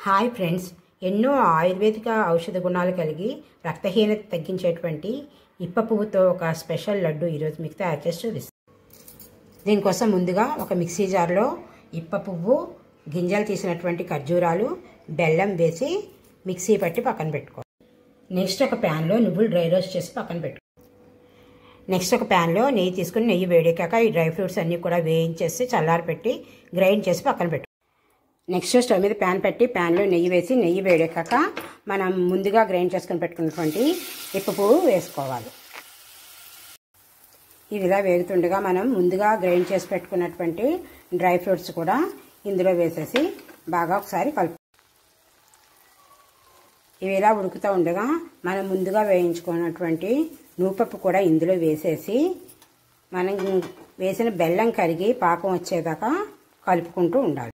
Hi friends, ఎన్నో ఆయుర్వేదిక ఔషధ గుణాలు కలిగి రక్తహీనత తగ్గించేటువంటి ఇప్ప పువ్వుతో ఒక స్పెషల్ లడ్డు ఈరోజు మీకు తయారు చేసి చూపిస్తాను. దీనికోసం ముందుగా ఒక మిక్సీ జార్లో ఇప్ప పువ్వు, గింజలు తీసినటువంటి ఖర్జూరాలు, బెల్లం వేసి మిక్సీ పట్టి పక్కన పెట్టుకోవాలి. నెక్స్ట్ ఒక ప్యాన్లో నువ్వులు డ్రై రోస్ట్ చేసి పక్కన పెట్టుకోవాలి. నెక్స్ట్ ఒక ప్యాన్లో నెయ్యి తీసుకుని నెయ్యి వేడెక్కాక ఈ డ్రై ఫ్రూట్స్ అన్నీ కూడా వేయించేసి చల్లారి పెట్టి గ్రైండ్ చేసి పక్కన పెట్టుకోవాలి. నెక్స్ట్ స్టవ్ మీద ప్యాన్ పెట్టి ప్యాన్లో నెయ్యి వేసి నెయ్యి వేడెక్కాక మనం ముందుగా గ్రైండ్ చేసుకుని పెట్టుకున్నటువంటి ఇప్ప పువ్వు వేసుకోవాలి. ఇవి ఇలా వేగుతుండగా మనం ముందుగా గ్రైండ్ చేసి పెట్టుకున్నటువంటి డ్రై ఫ్రూట్స్ కూడా ఇందులో వేసేసి బాగా ఒకసారి కలుపు. ఇవి ఇలా ఉడుకుతూ ఉండగా మనం ముందుగా వేయించుకున్నటువంటి నూపప్పు కూడా ఇందులో వేసేసి మనం వేసిన బెల్లం కరిగి పాకం వచ్చేదాకా కలుపుకుంటూ ఉండాలి.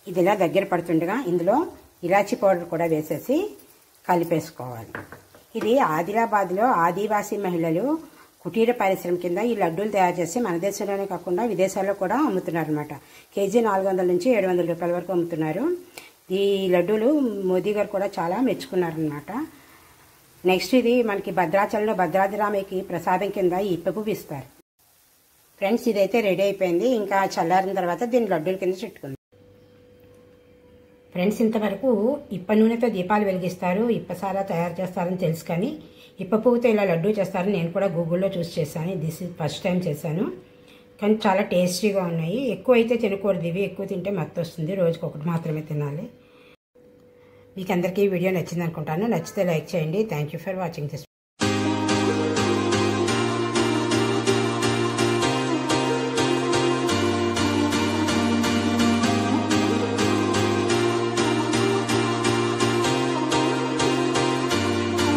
ఇది ఇలా దగ్గర పడుతుండగా ఇందులో ఇలాచీ పౌడర్ కూడా వేసేసి కలిపేసుకోవాలి. ఇది ఆదిలాబాద్లో ఆదివాసీ మహిళలు కుటీర పరిశ్రమ కింద ఈ లడ్డూలు తయారు చేసి మన దేశంలోనే కాకుండా విదేశాల్లో కూడా అమ్ముతున్నారు అనమాట. కేజీ 400 నుంచి 700 రూపాయల వరకు అమ్ముతున్నారు. ఈ లడ్డూలు మోదీ గారు కూడా చాలా మెచ్చుకున్నారనమాట. నెక్స్ట్ ఇది మనకి భద్రాచలంలో భద్రాద్రిరామయ్యకి ప్రసాదం కింద ఈ ఇప్ప పువ్వు ఇస్తారు. ఫ్రెండ్స్, ఇదైతే రెడీ అయిపోయింది. ఇంకా చల్లారిన తర్వాత దీన్ని లడ్డూల కింద చుట్టుకుంది. ఫ్రెండ్స్, ఇంతవరకు ఇప్ప నూనెతో దీపాలు వెలిగిస్తారు, ఇప్పసారా తయారు చేస్తారని తెలుసు, కానీ ఇప్ప పువ్వుతో ఇలా లడ్డూ చేస్తారని నేను కూడా గూగుల్లో చూసి చేశాను. దిస్ ఇస్ ఫస్ట్ టైం చేశాను, కానీ చాలా టేస్టీగా ఉన్నాయి. ఎక్కువ అయితే తినకూడదు, ఇవి ఎక్కువ తింటే మత్తు వస్తుంది. రోజుకి ఒకటి మాత్రమే తినాలి. మీకు అందరికీ ఈ వీడియో నచ్చింది అనుకుంటాను. నచ్చితే లైక్ చేయండి. Thank you for watching this.